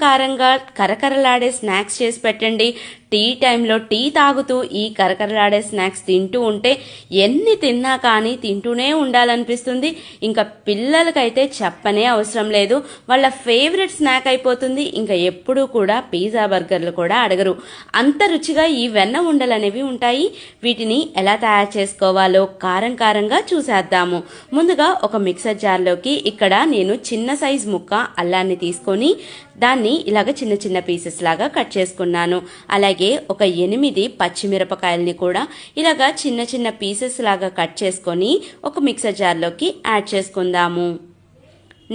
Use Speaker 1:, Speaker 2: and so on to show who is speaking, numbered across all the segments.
Speaker 1: కారంగా కరకరలాడే స్నాక్స్ చేసి పెట్టండి. టీ టైంలో టీ తాగుతూ ఈ కరకరలాడే స్నాక్స్ తింటూ ఉంటే ఎన్ని తిన్నా కానీ తింటూనే ఉండాలనిపిస్తుంది. ఇంకా పిల్లలకైతే చెప్పనే అవసరం లేదు, వాళ్ళ ఫేవరెట్ స్నాక్ అయిపోతుంది. ఇంకా ఎప్పుడూ కూడా పిజ్జా బర్గర్లు కూడా అడగరు, అంత రుచిగా ఈ వెన్న ఉండలు అనేవి ఉంటాయి. వీటిని ఎలా తయారు చేసుకోవాలో కారం కారంగా చూసేద్దాము. ముందుగా ఒక మిక్సర్ జార్లోకి ఇక్కడ నేను చిన్న సైజ్ ముక్క అల్లాన్ని తీసుకొని దాన్ని ఇలాగ చిన్న చిన్న పీసెస్ లాగా కట్ చేసుకున్నాను. అలాగే ఒక 8 పచ్చిమిరపకాయల్ని కూడా ఇలాగా చిన్న చిన్న పీసెస్ లాగా కట్ చేసుకొని ఒక మిక్సర్ జార్లోకి యాడ్ చేసుకుందాము.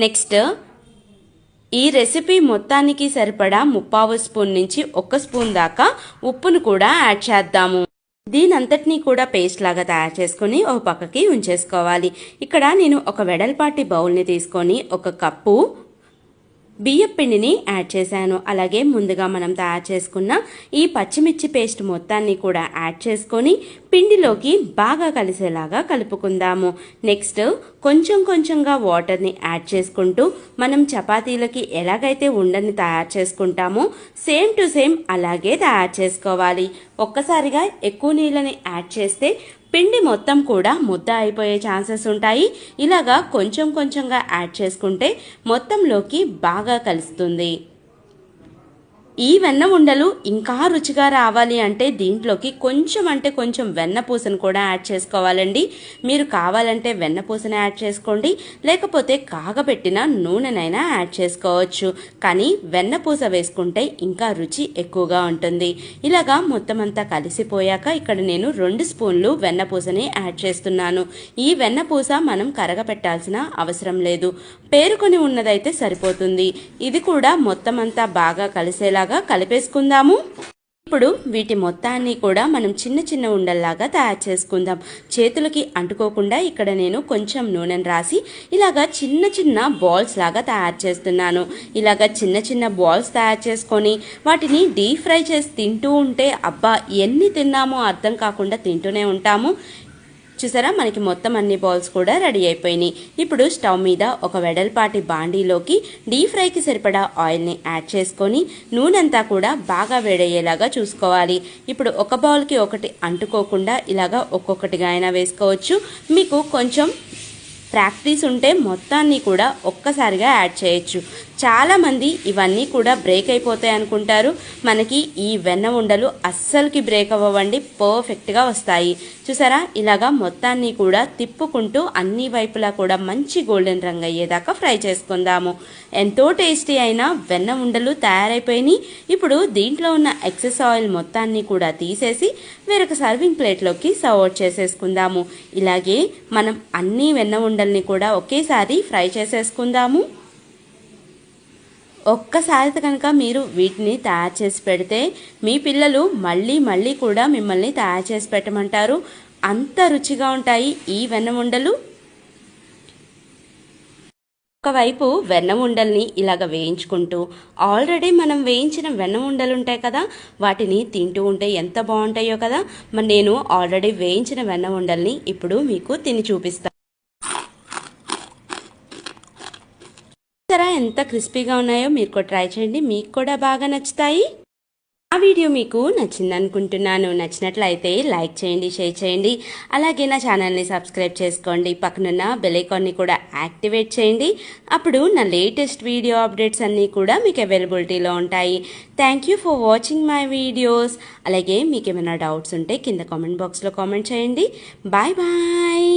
Speaker 1: నెక్స్ట్ ఈ రెసిపీ మొత్తానికి సరిపడా 1/2 స్పూన్ నుంచి 1 స్పూన్ దాకా ఉప్పును కూడా యాడ్ చేద్దాము. దీనంతటినీ కూడా పేస్ట్ లాగా తయారు చేసుకుని ఒక పక్కకి ఉంచేసుకోవాలి. ఇక్కడ నేను ఒక వెడల్పాటి బౌల్ని తీసుకొని 1 కప్పు బియ్యం పిండిని యాడ్ చేశాను. అలాగే ముందుగా మనం తయారు చేసుకున్న ఈ పచ్చిమిర్చి పేస్ట్ మొత్తాన్ని కూడా యాడ్ చేసుకొని పిండిలోకి బాగా కలిసేలాగా కలుపుకుందాము. నెక్స్ట్ కొంచెం కొంచెంగా వాటర్ని యాడ్ చేసుకుంటూ మనం చపాతీలకి ఎలాగైతే ఉండని తయారు చేసుకుంటామో సేమ్ టు సేమ్ అలాగే తయారు చేసుకోవాలి. ఒక్కసారిగా ఎక్కువ నీళ్ళని యాడ్ చేస్తే పిండి మొత్తం కూడా ముద్ద అయిపోయే ఛాన్సెస్ ఉంటాయి. ఇలాగా కొంచెం కొంచెంగా యాడ్ చేసుకుంటే మొత్తంలోకి బాగా కలుస్తుంది. ఈ వెన్న ఉండలు ఇంకా రుచిగా రావాలి అంటే దీంట్లోకి కొంచెం వెన్నపూసను కూడా యాడ్ చేసుకోవాలండి. మీరు కావాలంటే వెన్నపూసను యాడ్ చేసుకోండి, లేకపోతే కాగబెట్టిన నూనెనైనా యాడ్ చేసుకోవచ్చు. కానీ వెన్నపూస వేసుకుంటే ఇంకా రుచి ఎక్కువగా ఉంటుంది. ఇలాగా మొత్తం అంతా కలిసిపోయాక ఇక్కడ నేను 2 స్పూన్లు వెన్నపూసని యాడ్ చేస్తున్నాను. ఈ వెన్నపూస మనం కరగపెట్టాల్సిన అవసరం లేదు, పేరుకొని ఉన్నదైతే సరిపోతుంది. ఇది కూడా మొత్తం అంతా బాగా కలిసేలా కలిపేసుకుందాము. ఇప్పుడు వీటి మొత్తాన్ని కూడా మనం చిన్న చిన్న ఉండల్లాగా తయారు చేసుకుందాం. చేతులకి అంటుకోకుండా ఇక్కడ నేను కొంచెం నూనెను రాసి ఇలాగా చిన్న చిన్న బాల్స్ లాగా తయారు చేస్తున్నాను. ఇలాగా చిన్న చిన్న బాల్స్ తయారు చేసుకొని వాటిని డీప్ ఫ్రై చేసి తింటూ ఉంటే అబ్బా ఎన్ని తిన్నామో అర్థం కాకుండా తింటూనే ఉంటాము. చూసారా, మనకి మొత్తం అన్ని బాల్స్ కూడా రెడీ అయిపోయినాయి. ఇప్పుడు స్టవ్ మీద ఒక వెడల్పాటి బాండీలోకి డీప్ ఫ్రైకి సరిపడా ఆయిల్ని యాడ్ చేసుకొని నూనెంతా కూడా బాగా వేడయ్యేలాగా చూసుకోవాలి. ఇప్పుడు ఒక బౌల్కి ఒకటి అంటుకోకుండా ఇలాగా ఒక్కొక్కటిగా అయినా వేసుకోవచ్చు. మీకు కొంచెం ప్రాక్టీస్ ఉంటే మొత్తాన్ని కూడా ఒక్కసారిగా యాడ్ చేయొచ్చు. చాలామంది ఇవన్నీ కూడా బ్రేక్ అయిపోతాయి అనుకుంటారు. మనకి ఈ వెన్న ఉండలు అస్సలకి బ్రేక్ అవ్వండి, పర్ఫెక్ట్గా వస్తాయి. చూసారా, ఇలాగా మొత్తాన్ని కూడా తిప్పుకుంటూ అన్ని వైపులా కూడా మంచి గోల్డెన్ రంగు అయ్యేదాకా ఫ్రై చేసుకుందాము. ఎంతో టేస్టీ అయిన వెన్న ఉండలు తయారైపోయినాయి. ఇప్పుడు దీంట్లో ఉన్న ఎక్సెస్ ఆయిల్ మొత్తాన్ని కూడా తీసేసి వేరొక సర్వింగ్ ప్లేట్లోకి సర్వ్ చేసేసుకుందాము. ఇలాగే మనం అన్ని వెన్న ఉండల్ని కూడా ఒకేసారి ఫ్రై చేసేసుకుందాము. ఒక్కసారి కనుక మీరు వీటిని తయారు చేసి పెడితే మీ పిల్లలు మళ్ళీ మళ్ళీ కూడా మిమ్మల్ని తయారు చేసి పెట్టమంటారు. అంత రుచిగా ఉంటాయి ఈ వెన్న ఉండలు. ఒకవైపు వెన్న ఉండల్ని ఇలాగ వేయించుకుంటూ ఆల్రెడీ మనం వేయించిన వెన్న ఉండలు ఉంటాయి కదా, వాటిని తింటూ ఉంటే ఎంత బాగుంటాయో కదా. మరి నేను ఆల్రెడీ వేయించిన వెన్న ఉండల్ని ఇప్పుడు మీకు తిని చూపిస్తాను. ఎంత క్రిస్పీగా ఉన్నాయో మీరు కూడా ట్రై చేయండి, మీకు కూడా బాగా నచ్చుతాయి. ఆ వీడియో మీకు నచ్చింది అనుకుంటున్నాను. నచ్చినట్లయితే లైక్ చేయండి, షేర్ చేయండి. అలాగే నా ఛానల్ని సబ్స్క్రైబ్ చేసుకోండి. పక్కనున్న బెల్ ఐకాన్ని కూడా యాక్టివేట్ చేయండి. అప్పుడు నా లేటెస్ట్ వీడియో అప్డేట్స్ అన్నీ కూడా మీకు అవైలబిలిటీలో ఉంటాయి. Thank you for watching my videos. అలాగే మీకు ఏమైనా డౌట్స్ ఉంటే కింద కామెంట్ బాక్స్లో కామెంట్ చేయండి. Bye bye.